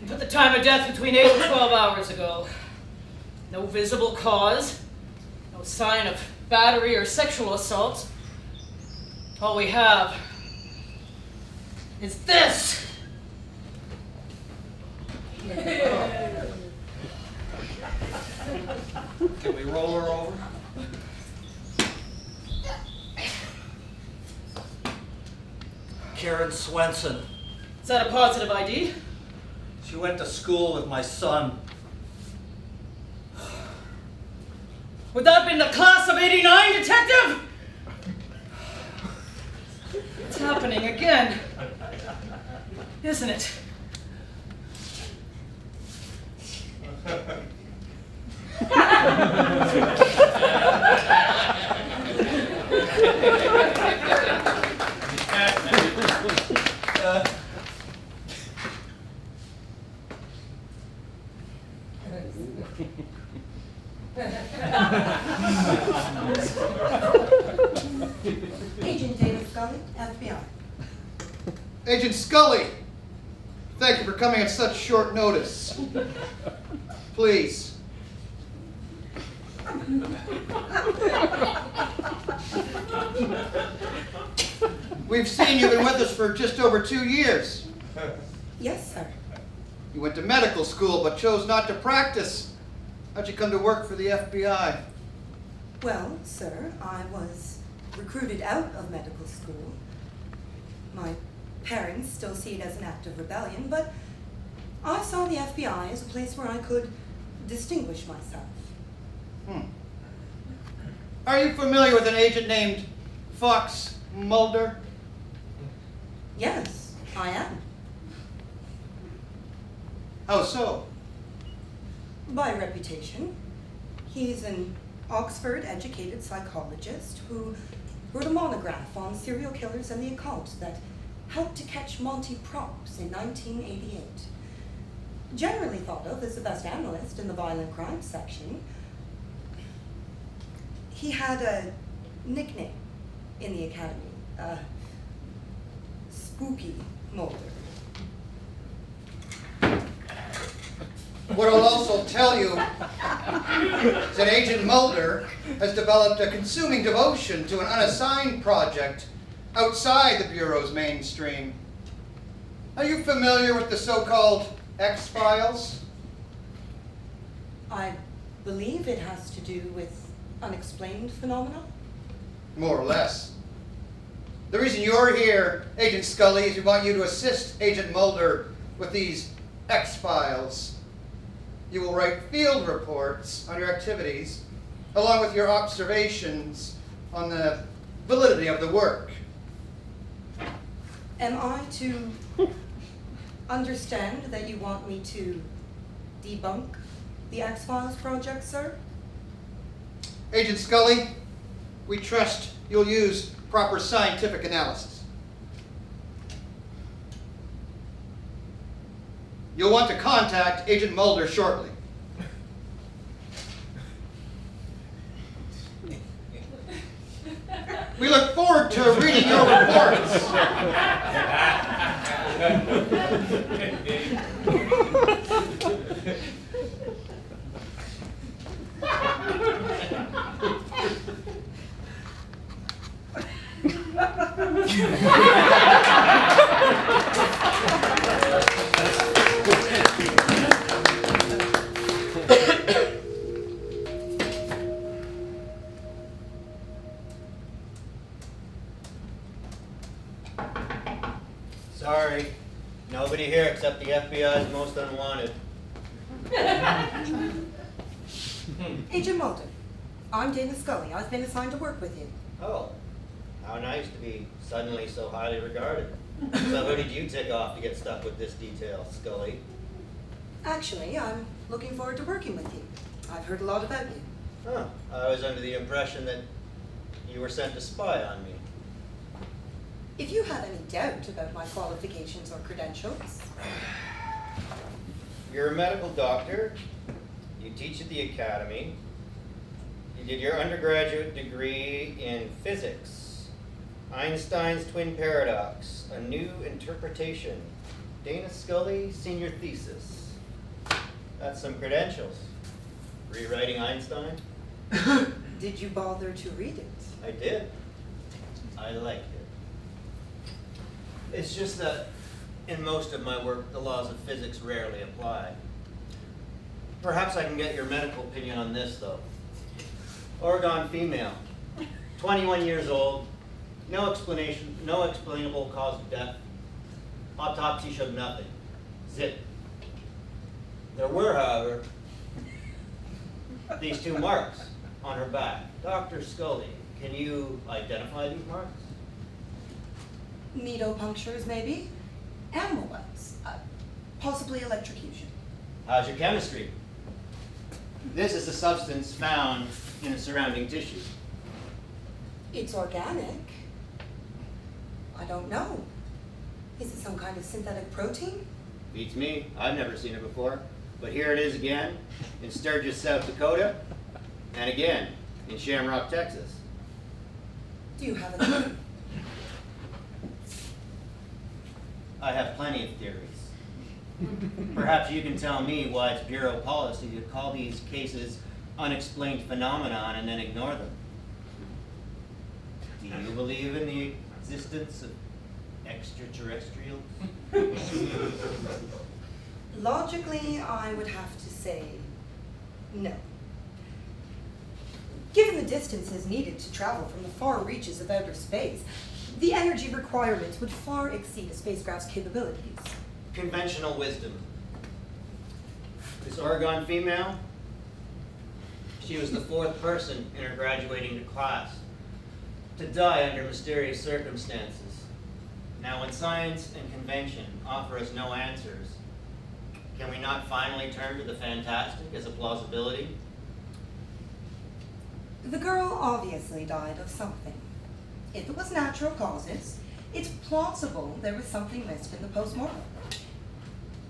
Put the time of death between 8 and 12 hours ago. No visible cause. No sign of battery or sexual assault. All we have is this. Can we roll her over? Karen Swenson. Is that a positive ID? She went to school with my son. Would that have been the class of '89, detective? It's happening again, isn't it? Agent David Scully, FBI. Agent Scully, thank you for coming at such short notice. Please. We've seen you've been with us for just over 2 years. Yes, sir. You went to medical school but chose not to practice. How'd you come to work for the FBI? Well, sir, I was recruited out of medical school. My parents still see it as an act of rebellion, but I saw the FBI as a place where I could distinguish myself. Are you familiar with an agent named Fox Mulder? Yes, I am. How so? By reputation. He's an Oxford-educated psychologist who wrote a monograph on serial killers and the occult that helped to catch Monty Props in 1988. Generally thought of as the best analyst in the violent crime section, he had a nickname in the academy, Spooky Mulder. What I'll also tell you is that Agent Mulder has developed a consuming devotion to an unassigned project outside the Bureau's mainstream. Are you familiar with the so-called X-Files? I believe it has to do with unexplained phenomena. More or less. The reason you're here, Agent Scully, is we want you to assist Agent Mulder with these X-Files. You will write field reports on your activities, along with your observations on the validity of the work. Am I to understand that you want me to debunk the X-Files project, sir? Agent Scully, we trust you'll use proper scientific analysis. You'll want to contact Agent Mulder shortly. We look forward to reading your reports. Sorry, nobody here except the FBI's most unwanted. Agent Mulder, I'm Dana Scully. I've been assigned to work with you. Oh, how nice to be suddenly so highly regarded. So who did you tick off to get stuck with this detail, Scully? Actually, I'm looking forward to working with you. I've heard a lot about you. Huh, I was under the impression that you were sent to spy on me. If you have any doubt about my qualifications or credentials. You're a medical doctor, you teach at the academy, you did your undergraduate degree in physics. Einstein's twin paradox, a new interpretation. Dana Scully, senior thesis. That's some credentials. Rewriting Einstein? Did you bother to read it? I did. I liked it. It's just that in most of my work, the laws of physics rarely apply. Perhaps I can get your medical opinion on this, though. Oregon female, 21 years old, no explanation, no explainable cause of death. Autopsy showed nothing. Zip. There were, however, these two marks on her back. Dr. Scully, can you identify these marks? Needle punctures, maybe? Animal bites. Possibly electrocution. How's your chemistry? This is a substance found in the surrounding tissue. It's organic. I don't know. Is it some kind of synthetic protein? Beats me. I've never seen it before. But here it is again, in Sturgis, South Dakota, and again, in Shamrock, Texas. Do you have a theory? I have plenty of theories. Perhaps you can tell me why it's bureau policy to call these cases unexplained phenomenon and then ignore them. Do you believe in the existence of extraterrestrials? Logically, I would have to say no. Given the distances needed to travel from the far reaches of outer space, the energy requirements would far exceed a spacecraft's capabilities. Conventional wisdom. This Oregon female, she was the fourth person in her graduating class to die under mysterious circumstances. Now, when science and convention offer us no answers, can we not finally turn to the fantastic as a plausibility? The girl obviously died of something. If it was natural causes, it's plausible there was something missed in the postmortem.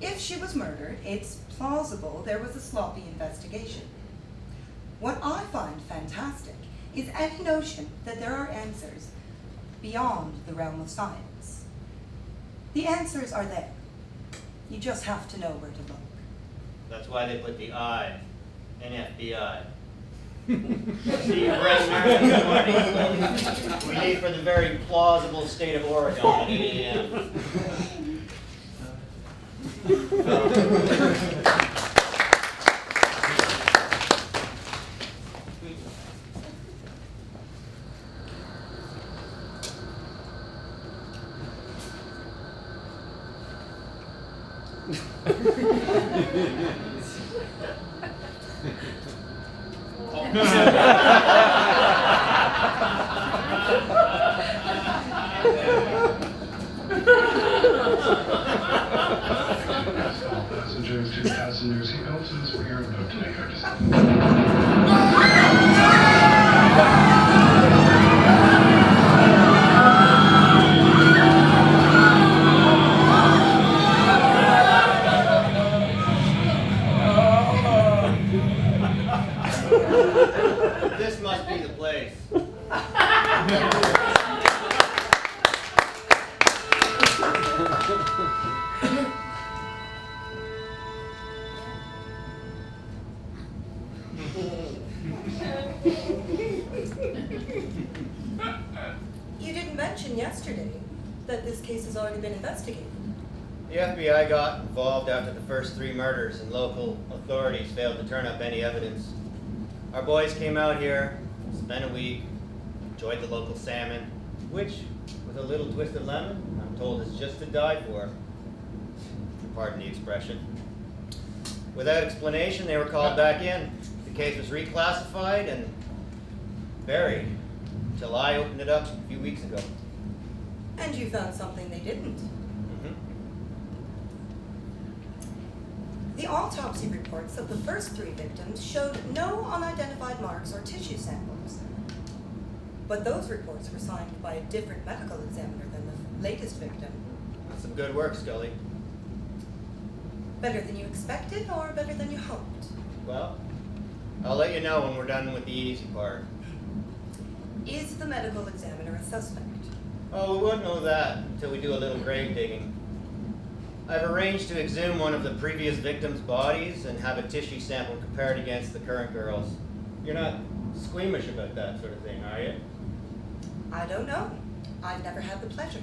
If she was murdered, it's plausible there was a sloppy investigation. What I find fantastic is any notion that there are answers beyond the realm of science. The answers are there. You just have to know where to look. That's why they put the I in FBI. See you right now in the morning. We leave for the very plausible state of Oregon at 8 a.m. Passengers, to passengers, seatbelts and spare note takers. This must be the place. You didn't mention yesterday that this case has already been investigated. The FBI got involved after the first 3 murders, and local authorities failed to turn up any evidence. Our boys came out here, spent a week, enjoyed the local salmon, which, with a little twist of lemon, I'm told is just to die for. Pardon the expression. Without explanation, they were called back in. The case was reclassified and buried until I opened it up a few weeks ago. And you found something they didn't. The autopsy reports of the first 3 victims showed no unidentified marks or tissue samples. But those reports were signed by a different medical examiner than the latest victim. That's some good work, Scully. Better than you expected or better than you hoped? Well, I'll let you know when we're done with the easy part. Is the medical examiner a suspect? Oh, we wouldn't know that until we do a little grave digging. I've arranged to exhume one of the previous victims' bodies and have a tissue sample compared against the current girl's. You're not squeamish about that sort of thing, are you? I don't know. I've never had the pleasure.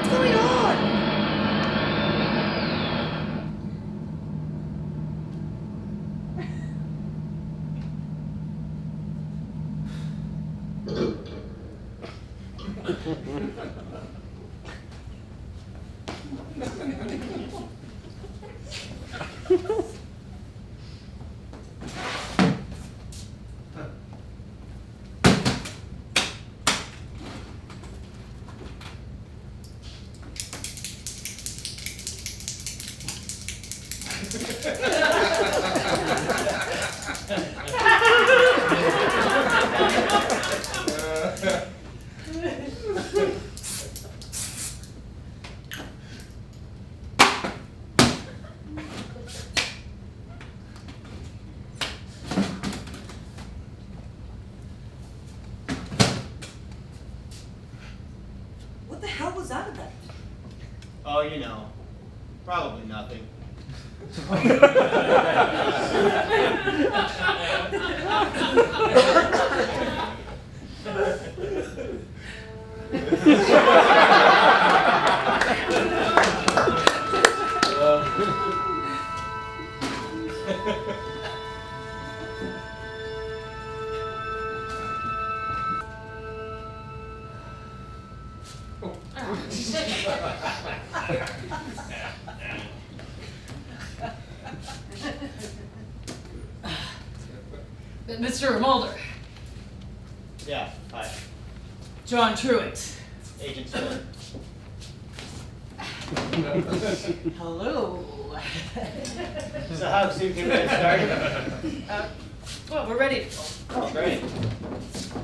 What's going on? What the hell was that about? Oh, you know, probably nothing. Mr. Mulder, Yeah, hi. John Truitt. Agent Scully. Hello. So how soon can we get started? Well, we're ready. Oh, great.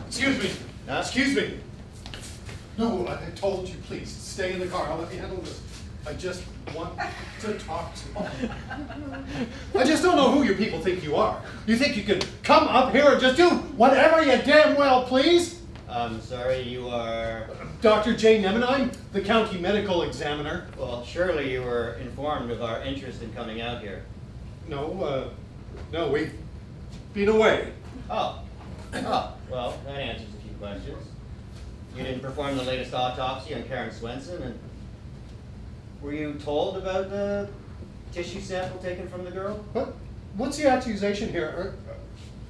Excuse me. Huh? Excuse me. No, I told you, please, stay in the car. I'll let me handle this. I just want to talk to you. I just don't know who you people think you are. You think you can come up here and just do whatever you damn well please? I'm sorry, you are... Dr. J. Nemenheim, the county medical examiner. Well, surely you were informed of our interest in coming out here. No, we've been away. Oh. Oh, well, that answers a few questions. You didn't perform the latest autopsy on Karen Swenson, and were you told about the tissue sample taken from the girl? What's the accusation here?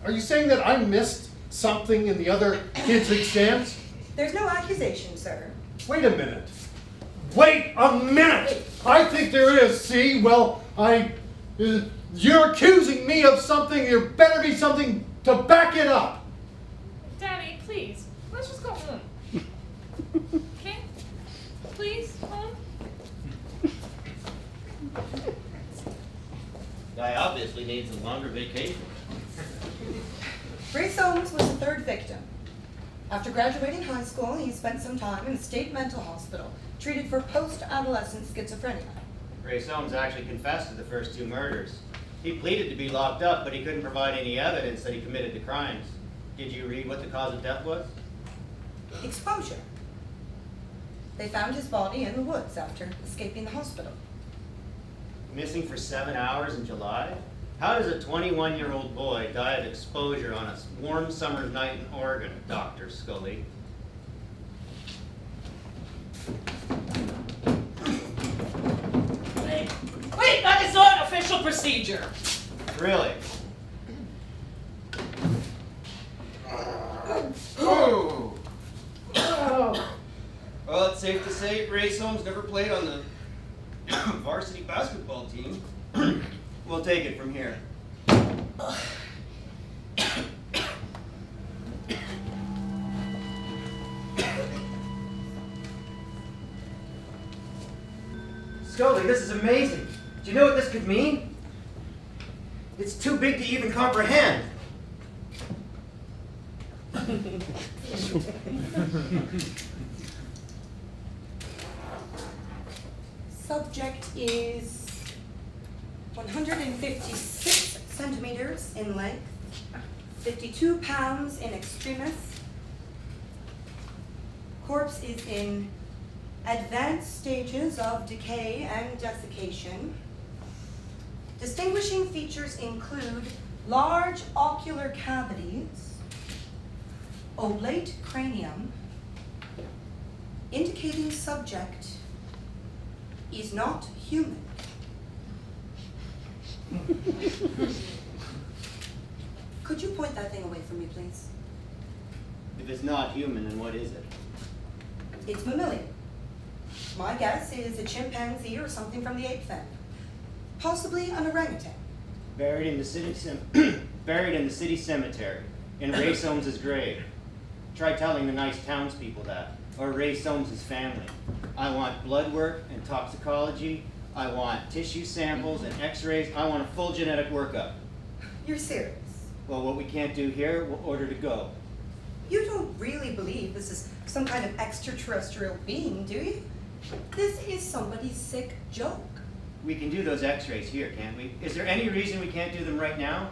Are you saying that I missed something in the other kids' exams? There's no accusation, sir. Wait a minute. Wait a minute! I think there is, see? Well, you're accusing me of something, there better be something to back it up. Daddy, please, let's just go home. Okay? Please, home? Guy obviously needs a longer vacation. Grace Owens was the third victim. After graduating high school, he spent some time in a state mental hospital, treated for post-adolescent schizophrenia. Grace Holmes actually confessed to the first two murders. He pleaded to be locked up, but he couldn't provide any evidence that he committed the crimes. Did you read what the cause of death was? Exposure. They found his body in the woods after escaping the hospital. Missing for 7 hours in July? How does a 21-year-old boy die of exposure on a warm summer night in Oregon, Dr. Scully? Wait, that is not official procedure. Really? Well, it's safe to say Grace Holmes never played on the varsity basketball team. We'll take it from here. Scully, this is amazing. Do you know what this could mean? It's too big to even comprehend. Subject is 156 centimeters in length, 52 pounds in extremis. Corpse is in advanced stages of decay and desiccation. Distinguishing features include large ocular cavities, oblate cranium, indicating subject is not human. Could you point that thing away from me, please? If it's not human, then what is it? It's mammalian. My guess is a chimpanzee or something from the ape family. Possibly an orangutan. Buried in the city cemetery, in Ray Soames' grave. Try telling the nice townspeople that, or Ray Soames' family. I want blood work and toxicology. I want tissue samples and x-rays. I want a full genetic workup. You're serious? Well, what we can't do here, we'll order to go. You don't really believe this is some kind of extraterrestrial being, do you? This is somebody's sick joke. We can do those x-rays here, can't we? Is there any reason we can't do them right now?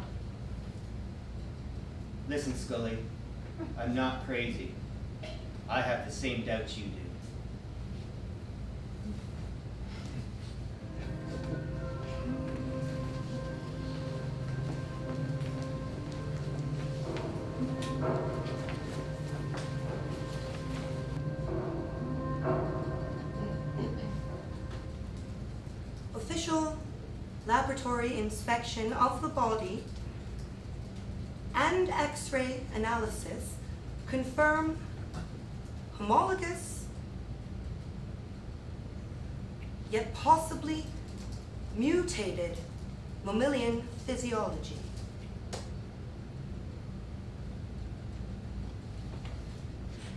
Listen, Scully, I'm not crazy. I have the same doubts you do. Official laboratory inspection of the body and X-ray analysis confirm homologous, yet possibly mutated mammalian physiology.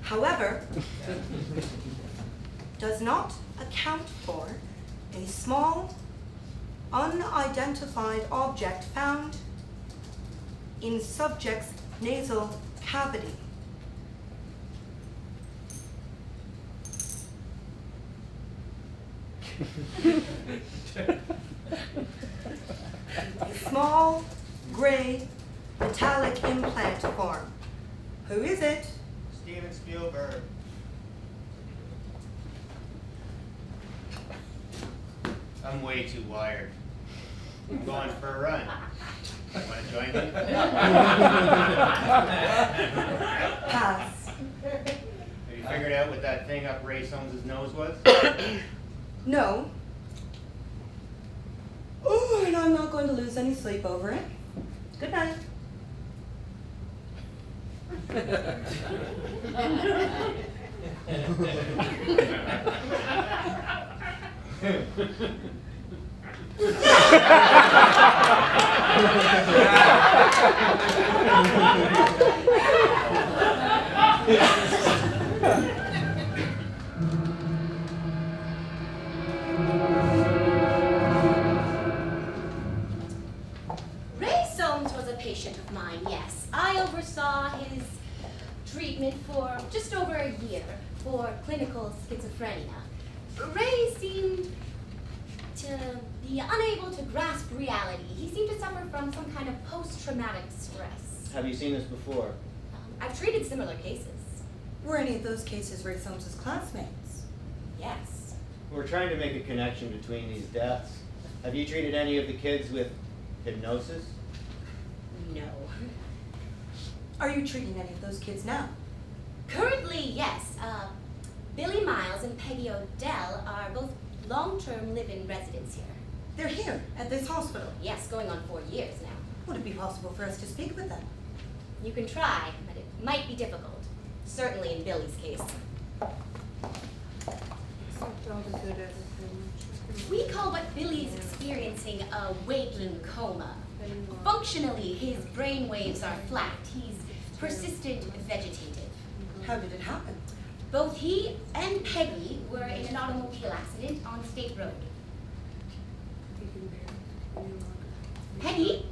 However, does not account for a small, unidentified object found in subject's nasal cavity. A small, gray, metallic implant form. Who is it? Steven Spielberg. I'm way too wired. I'm going for a run. Want to join me? Pass. Have you figured out what that thing up Ray Soames' nose was? No. Oh, and I'm not going to lose any sleep over it. Good night. Ray Soames was a patient of mine, yes. I oversaw his treatment for just over a year for clinical schizophrenia. Ray seemed to be unable to grasp reality. He seemed to suffer from some kind of post-traumatic stress. Have you seen this before? I've treated similar cases. Were any of those cases Ray Soames' classmates? Yes. We're trying to make a connection between these deaths. Have you treated any of the kids with hypnosis? No. Are you treating any of those kids now? Currently, yes. Billy Miles and Peggy Odell are both long-term live-in residents here. They're here, at this hospital. Yes, going on 4 years now. Would it be possible for us to speak with them? You can try, but it might be difficult. Certainly in Billy's case. We call what Billy's experiencing a waking coma. Functionally, his brain waves are flat. He's persistent vegetative. How did it happen? Both he and Peggy were in an automobile accident on State Road. Peggy?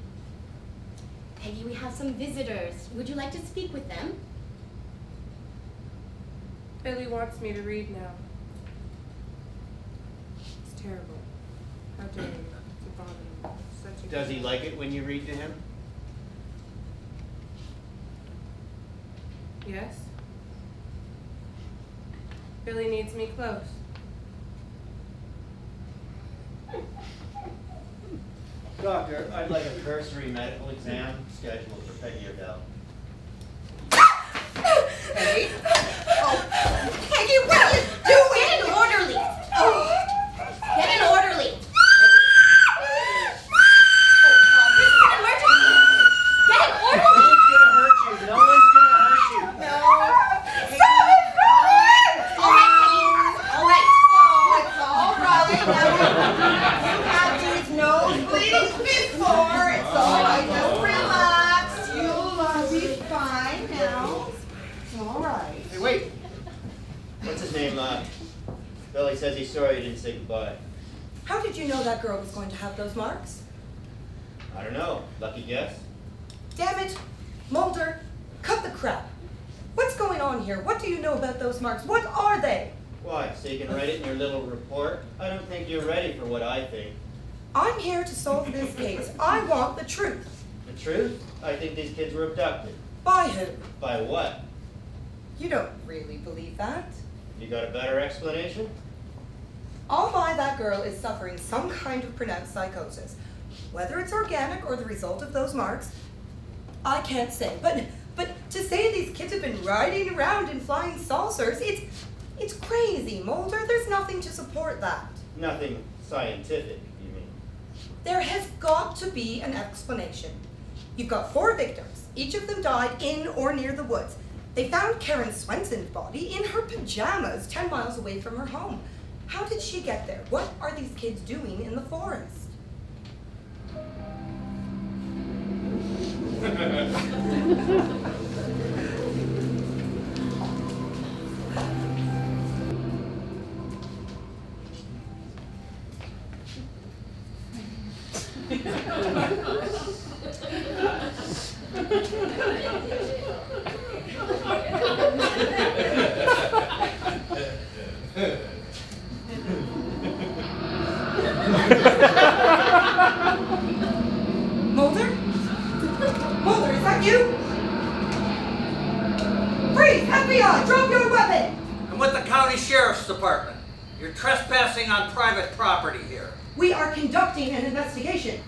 Peggy, we have some visitors. Would you like to speak with them? Billy wants me to read now. It's terrible. How dare you to bother him. Such a Does he like it when you read to him? Yes? Billy needs me close. Doctor, I'd like a cursory medical exam scheduled for Peggy Odell. Peggy? Oh, Peggy, what are you doing? Get an orderly. Oh. Get an orderly. This is an emergency. Get an No orderly. one's gonna hurt you. No one's gonna hurt you. No. All right, Peggy. All right. Oh, it's all right. Now, you had these nosebleeds before. It's all right. Just relax. You'll be fine now. It's all right. Hey, wait. What's his name? Billy says he's sorry he didn't say goodbye. How did you know that girl was going to have those marks? I don't know. Lucky guess? Damn it. Mulder, cut the crap. What's going on here? What do you know about those marks? What are they? Why? So you can write it in your little report? I don't think you're ready for what I think. I'm here to solve this case. I want the truth. The truth? I think these kids were abducted. By who? By what? You don't really believe that. You got a better explanation? I'll buy that girl is suffering some kind of pronounced psychosis. Whether it's organic or the result of those marks, I can't say. But to say these kids have been riding around in flying saucers, it's crazy, Mulder. There's nothing to support that. Nothing scientific, you mean? There has got to be an explanation. You've got 4 victims. Each of them died in or near the woods. They found Karen Swenson's body in her pajamas 10 miles away from her home. How did she get there? What are these kids doing in the forest? Mulder? Mulder, is that you? Freeze! FBI! Drop your weapon! I'm with the county sheriff's department. You're trespassing on private property here. We are conducting an investigation.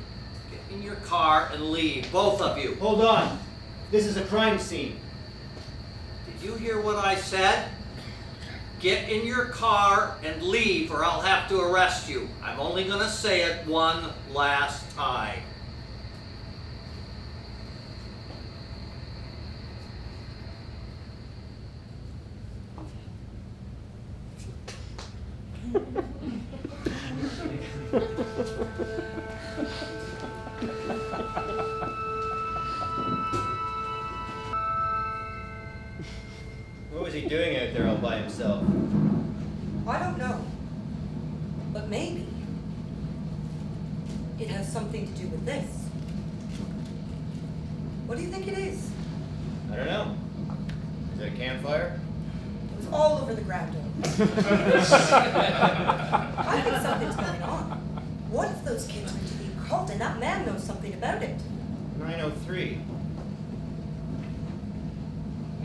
Get in your car and leave, both of you. Hold on. This is a crime scene. Did you hear what I said? Get in your car and leave or I'll have to arrest you. I'm only gonna say it one last time. What was he doing out there all by himself? I don't know. But maybe it has something to do with this. What do you think it is? I don't know. Is it a campfire? It was all over the ground. I think something's going on. What if those kids were to be called and that man knows something about it? 903.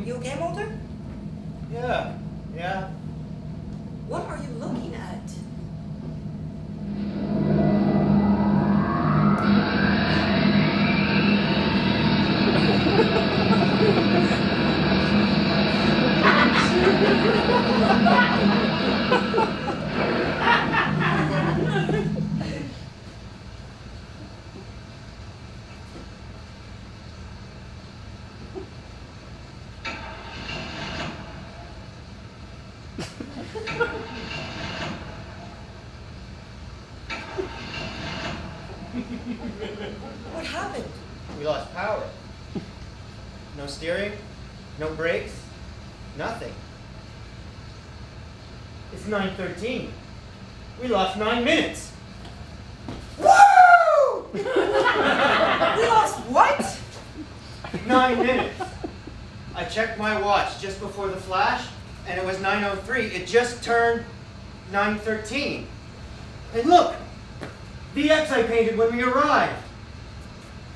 You okay, Mulder? Yeah. What are you looking at? What happened? We lost power. No steering, no brakes, nothing. It's 9:13. We lost 9 minutes. Woo! We lost what? 9 minutes. I checked my watch just before the flash, and it was 9:03. It just turned 9:13. And look! The X I painted when we arrived.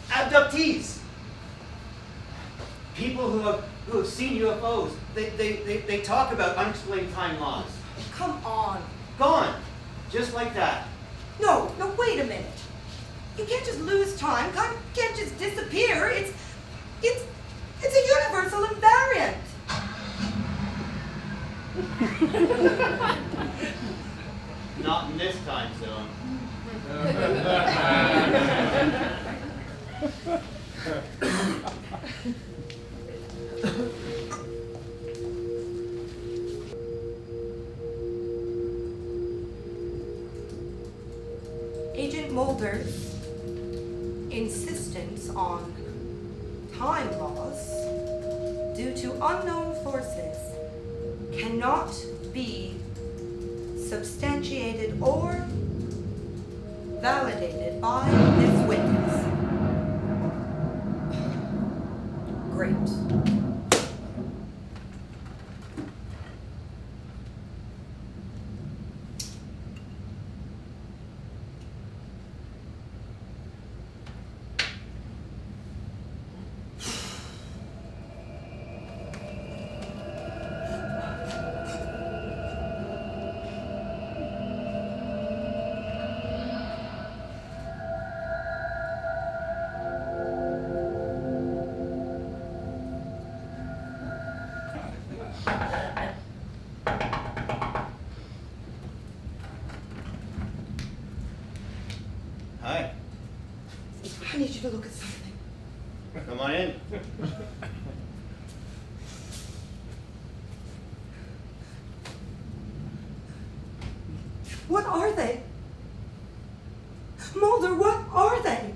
Abductees. People who have seen UFOs. They talk about unexplained time laws. Come on. Gone. Just like that. No, wait a minute. You can't just lose time. Time can't just disappear. It's a universal invariant. Not in this time zone. Agent Mulder's insistence on time laws due to unknown forces cannot be substantiated or validated by this witness. Great. Hi. I need you to look at something. Come on in. What are they? Mulder, what are they?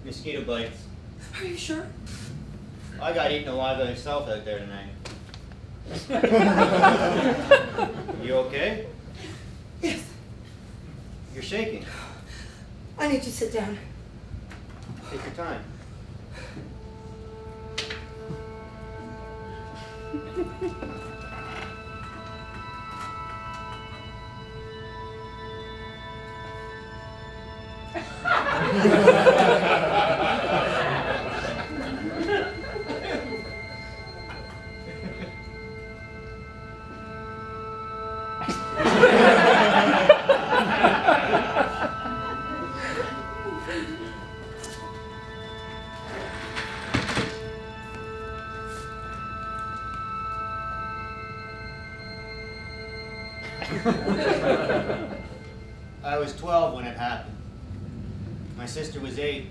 Mosquito bites. Are you sure? I got eaten alive by myself out there tonight. You okay? Yes. You're shaking. I need to sit down. Take your time. I was 12 when it happened. My sister was 8.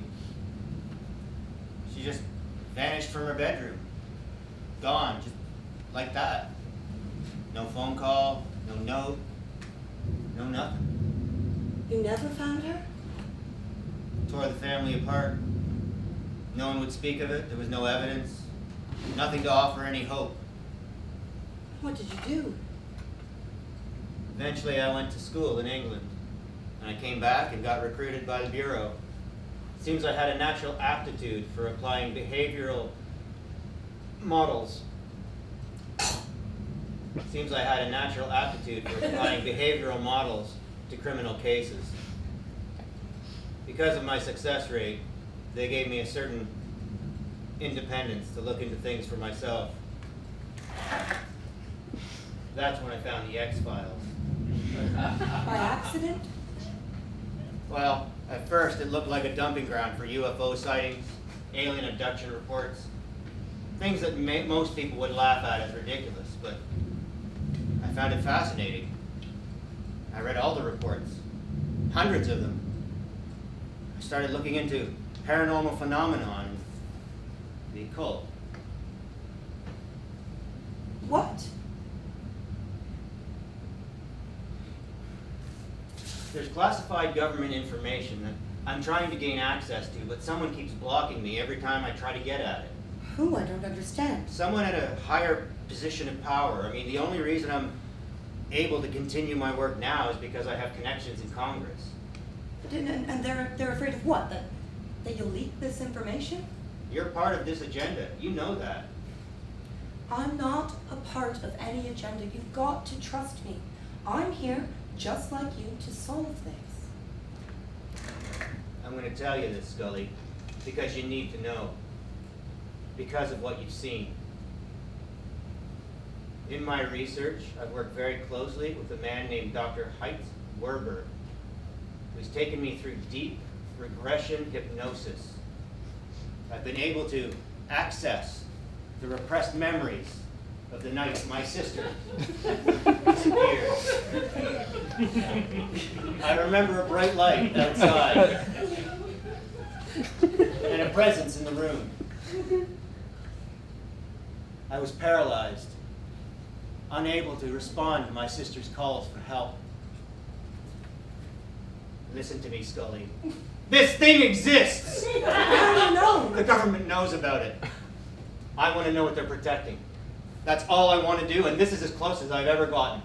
She just vanished from her bedroom. Gone, just like that. No phone call, no note, no nothing. You never found her? Tore the family apart. No one would speak of it. There was no evidence. Nothing to offer any hope. What did you do? Eventually I went to school in England. And I came back and got recruited by the Bureau. Seems I had a natural aptitude for applying behavioral models. Seems I had a natural aptitude for applying behavioral models to criminal cases. Because of my success rate, they gave me a certain independence to look into things for myself. That's when I found the X-Files. By accident? Well, at first it looked like a dumping ground for UFO sightings, alien abduction reports, things that most people would laugh at as ridiculous, but I found it fascinating. I read all the reports, hundreds of them. I started looking into paranormal phenomenon, and the occult. What? There's classified government information that I'm trying to gain access to, but someone keeps blocking me every time I try to get at it. Who? I don't understand. Someone at a higher position of power. I mean, the only reason I'm able to continue my work now is because I have connections in Congress. And they're afraid of what? That you'll leak this information? You're part of this agenda. You know that. I'm not a part of any agenda. You've got to trust me. I'm here just like you to solve this. I'm going to tell you this, Scully, because you need to know. Because of what you've seen. In my research, I've worked very closely with a man named Dr. Heitz Werber, who's taken me through deep regression hypnosis. I've been able to access the repressed memories of the night my sister disappeared. I remember a bright light outside and a presence in the room. I was paralyzed, unable to respond to my sister's calls for help. Listen to me, Scully. This thing exists! I don't know. The government knows about it. I want to know what they're protecting. That's all I want to do, and this is as close as I've ever gotten.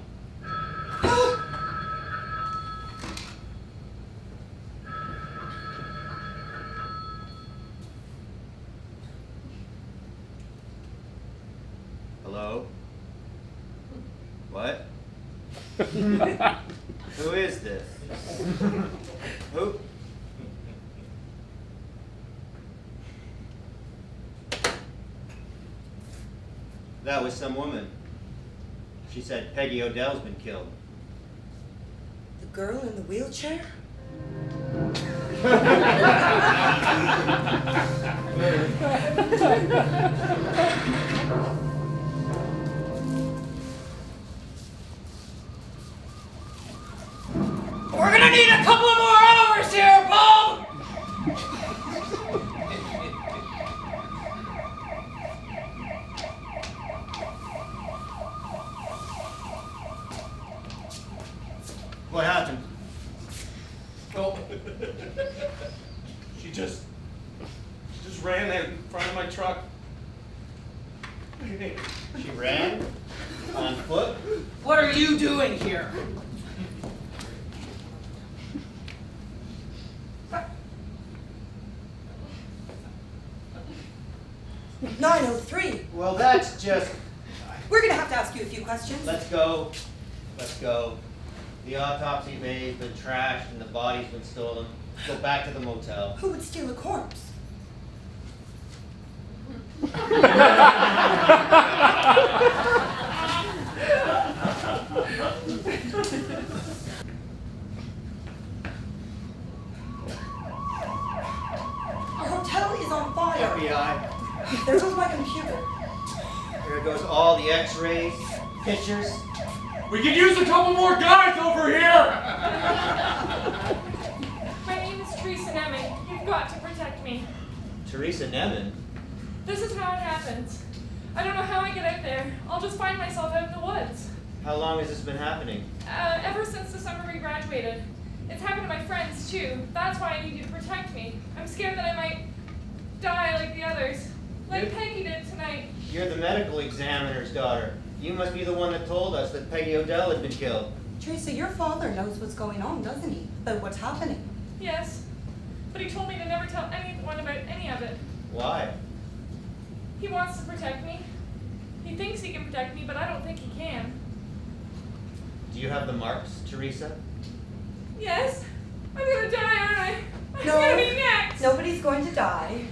Hello? What? Who is this? Who? That was some woman. She said Peggy Odell's been killed. The girl in the wheelchair? We're gonna need a couple of more hours here, Bob! What happened? Well, she just ran in front of my truck. She ran? On foot? What are you doing here? Well, that's just... We're gonna have to ask you a few questions. Let's go. Let's go. The autopsy bay's been trashed and the body's been stolen. Go back to the motel. Who would steal a corpse? Our hotel is on fire. FBI. There goes my computer. There goes all the x-rays, pictures. We could use a couple more guys over here! My name is Teresa Nemeth. You've got to protect me. Teresa Nemeth? This is how it happens. I don't know how I get out there. I'll just find myself out in the woods. How long has this been happening? Ever since the summer we graduated. It's happened to my friends, too. That's why I need you to protect me. I'm scared that I might die like the others. Like Peggy did tonight. You're the medical examiner's daughter. You must be the one that told us that Peggy Odell had been killed. Teresa, your father knows what's going on, doesn't he? About what's happening. Yes. But he told me to never tell anyone about any of it. Why? He wants to protect me. He thinks he can protect me, but I don't think he can. Do you have the marks, Teresa? Yes. I'm gonna die, aren't I? I'm No. gonna be next. Nobody's going to die.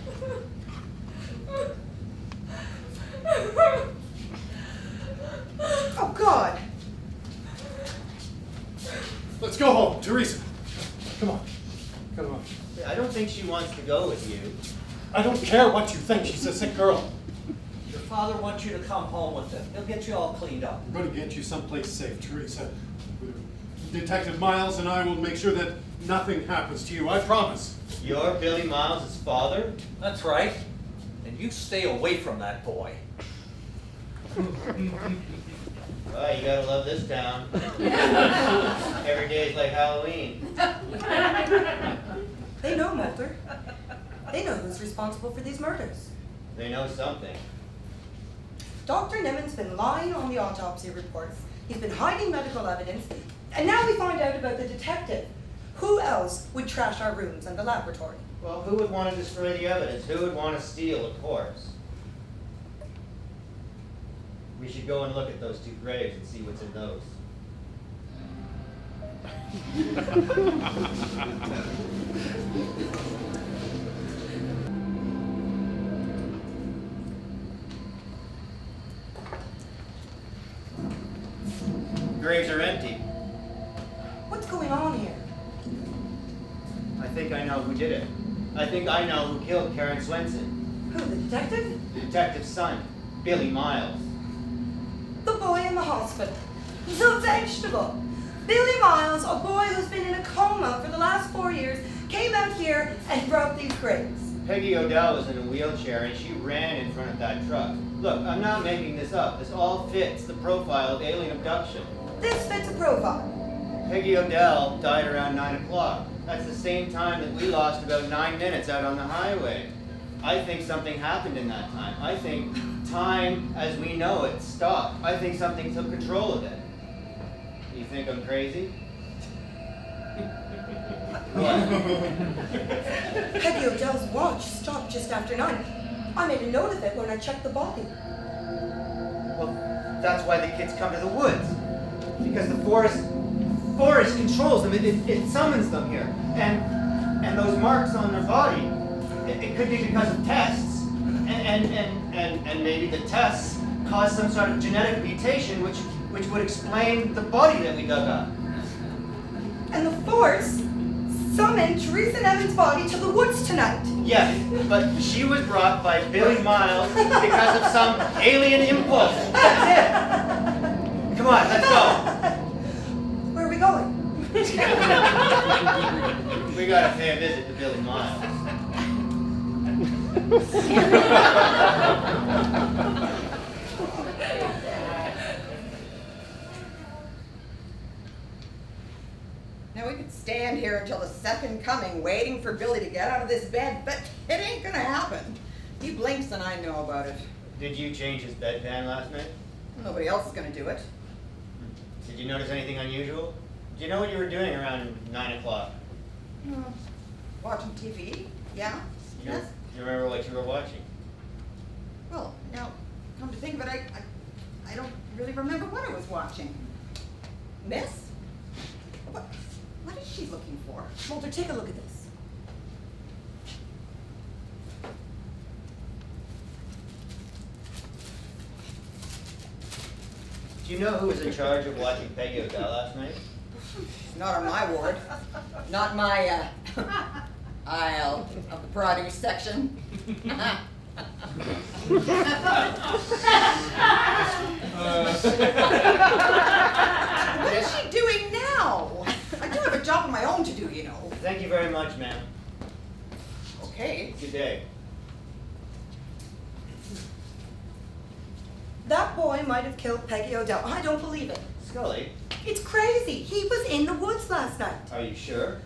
Oh, God. Let's go home, Teresa. Come on. Come on. I don't think she wants to go with you. I don't care what you think. She's a sick girl. Your father wants you to come home with him. He'll get you all cleaned up. I'm going to get you someplace safe, Teresa. Detective Miles and I will make sure that nothing happens to you. I promise. You're Billy Miles' father? That's right. And you stay away from that boy. Well, you gotta love this town. Every day's like Halloween. They know Mulder. They know who's responsible for these murders. They know something. Dr. Nemeth's been lying on the autopsy reports. He's been hiding medical evidence. And now we find out about the detective. Who else would trash our rooms and the laboratory? Well, who would want to destroy the evidence? Who would want to steal a corpse? We should go and look at those two graves and see what's in those. Graves are empty. What's going on here? I think I know who did it. I think I know who killed Karen Swenson. Who, the detective? The detective's son, Billy Miles. The boy in the hospital. The vegetable. Billy Miles, a boy who's been in a coma for the last 4 years, came out here and broke these graves. Peggy Odell was in a wheelchair and she ran in front of that truck. Look, I'm not making this up. This all fits the profile of alien abduction. This fits a profile. Peggy Odell died around 9 o'clock. That's the same time that we lost about 9 minutes out on the highway. I think something happened in that time. I think time as we know it stopped. I think something took control of it. You think I'm crazy? What? Peggy Odell's watch stopped just after 9. I made a note of it when I checked the body. Well, that's why the kids come to the woods. Because the forest controls them. It summons them here. And those marks on their body, it could be because of tests. And maybe the tests caused some sort of genetic mutation which would explain the body that we dug up. And the force summoned Teresa Evans' body to the woods tonight. Yes, but she was brought by Billy Miles because of some alien impulse. That's it. Come on, let's go. Where are we going? We gotta pay a visit to Billy Miles. Now we could stand here until the second coming waiting for Billy to get out of this bed, but it ain't gonna happen. He blinks and I know about it. Did you change his bedpan last night? Nobody else is gonna do it. Did you notice anything unusual? Do you know what you were doing around 9 o'clock? Watching TV? Yeah? Do Yes? you remember what you were watching? Well, now, come to think of it, I don't really remember what I was watching. Miss? What is she looking for? Mulder, take a look at this. Do you know who was in charge of watching Peggy Odell last night? Not on my ward. Not my, aisle of the produce section. What is she doing now? I do have a job of my own to do, you know. Thank you very much, ma'am. Okay. Good day. That boy might have killed Peggy Odell. I don't believe it. Scully, It's crazy. He was in the woods last night. are you sure?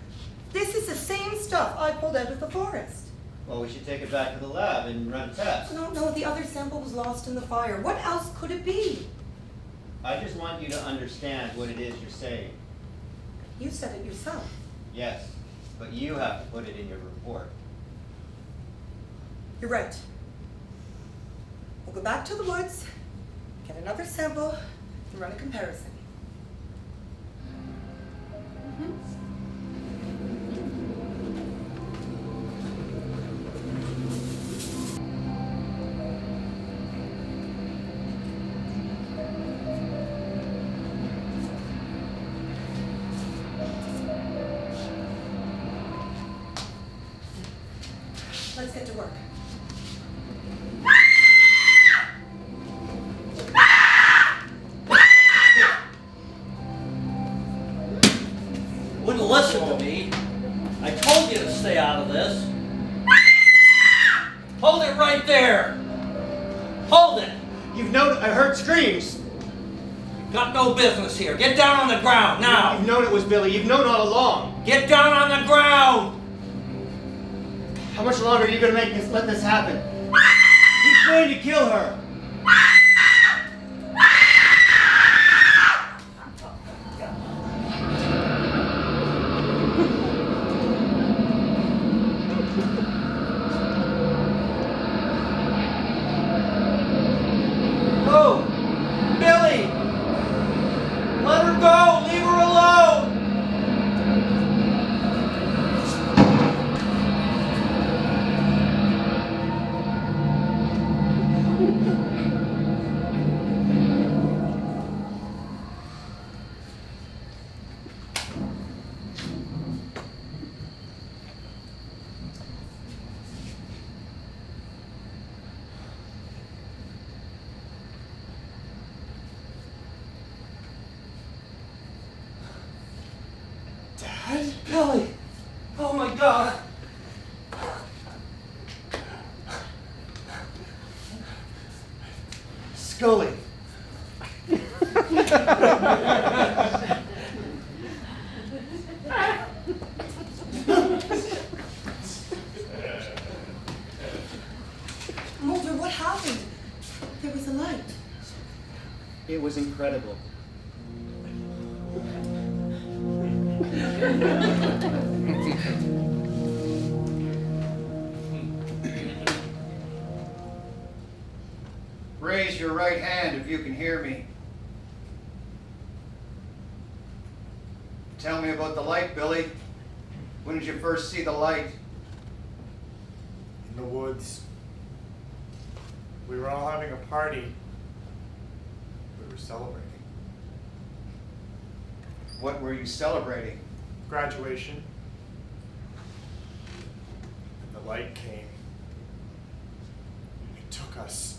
This is the same stuff I pulled out of the forest. Well, we should take it back to the lab and run tests. No, the other sample was lost in the fire. What else could it be? I just want you to understand what it is you're saying. You said it yourself. Yes, but you have to put it in your report. You're right. We'll go back to the woods, get another sample, and run a comparison. Let's get to work. Wouldn't listen to me. I told you to stay out of this. Hold it right there. Hold it. I heard screams. Got no business here. Get down on the ground now. You've known it was Billy. You've known all along. Get down on the ground. How much longer are you going to let this happen? He's going to kill her. Oh, Billy. Let her go. Leave her alone. Dad? Kelly! Oh my God! Scully. Mulder, what happened? There was a light. It was incredible. Raise your right hand if you can hear me. Tell me about the light, Billy. When did you first see the light? In the woods. We were all having a party. We were celebrating. What were you celebrating? Graduation. And the light came. It took us.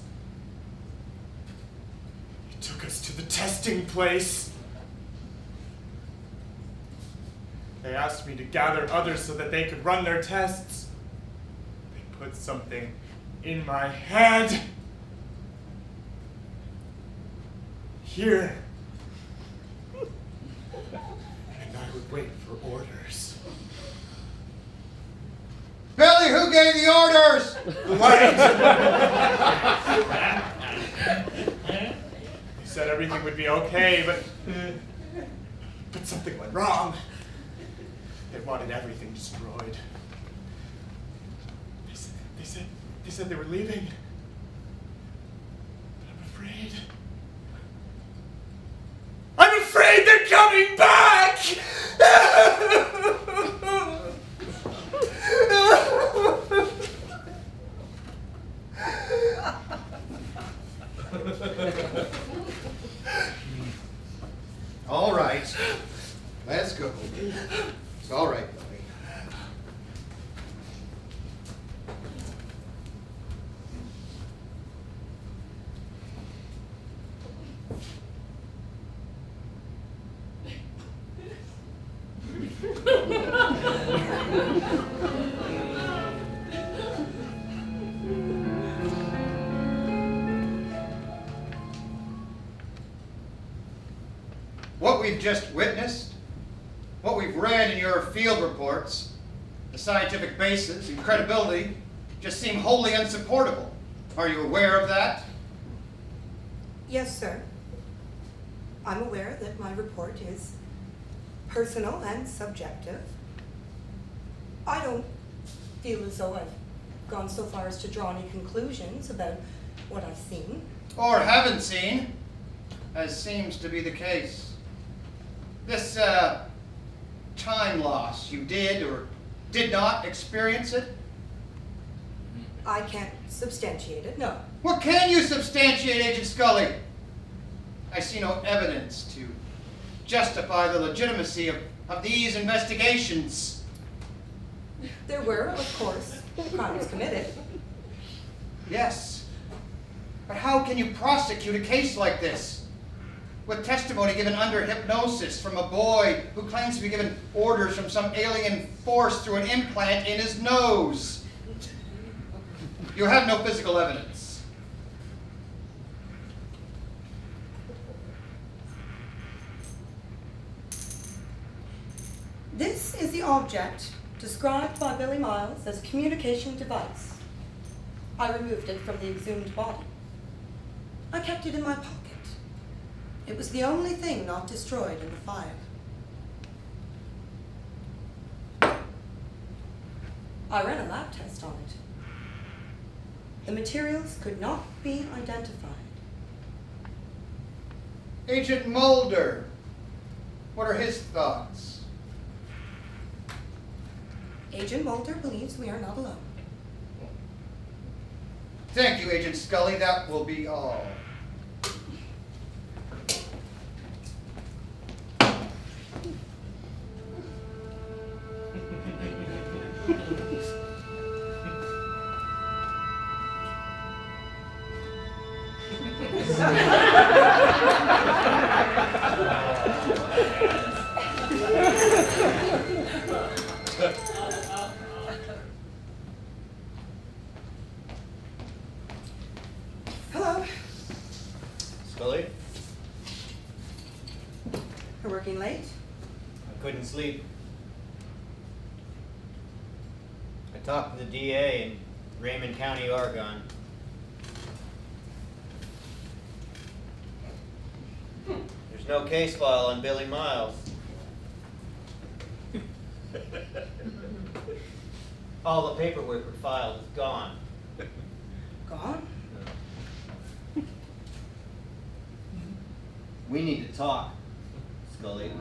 It took us to the testing place. They asked me to gather others so that they could run their tests. They put something in my head. Here. And I would wait for orders. Billy, who gave the orders? He said everything would be okay, but something went wrong. They wanted everything destroyed. They said they were leaving. But I'm afraid. I'm afraid they're coming back! All right. Let's go. It's all right, Billy. What we've just witnessed, what we've read in your field reports, the scientific basis and credibility just seem wholly unsupportable. Are you aware of that? Yes, sir. I'm aware that my report is personal and subjective. I don't feel as though I've gone so far as to draw any conclusions about what I've seen. Or haven't seen, as seems to be the case. This time loss, you did or did not experience it? I can't substantiate it, no. What can you substantiate, Agent Scully? I see no evidence to justify the legitimacy of these investigations. There were, of course, crimes committed. Yes, but how can you prosecute a case like this? With testimony given under hypnosis from a boy who claims to be given orders from some alien force through an implant in his nose. You have no physical evidence. This is the object described by Billy Miles as a communication device. I removed it from the exhumed body. I kept it in my pocket. It was the only thing not destroyed in the fire. I ran a lab test on it. The materials could not be identified. Agent Mulder, what are his thoughts? Agent Mulder believes we are not alone. Thank you, Agent Scully. That will be all. couldn't sleep. I talked to the DA in Raymond County, Oregon. There's no case file on Billy Miles. All the paperwork we filed is gone. Gone? We need to talk, Scully.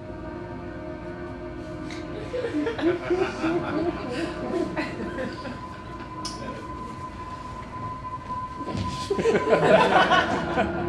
Ha ha ha!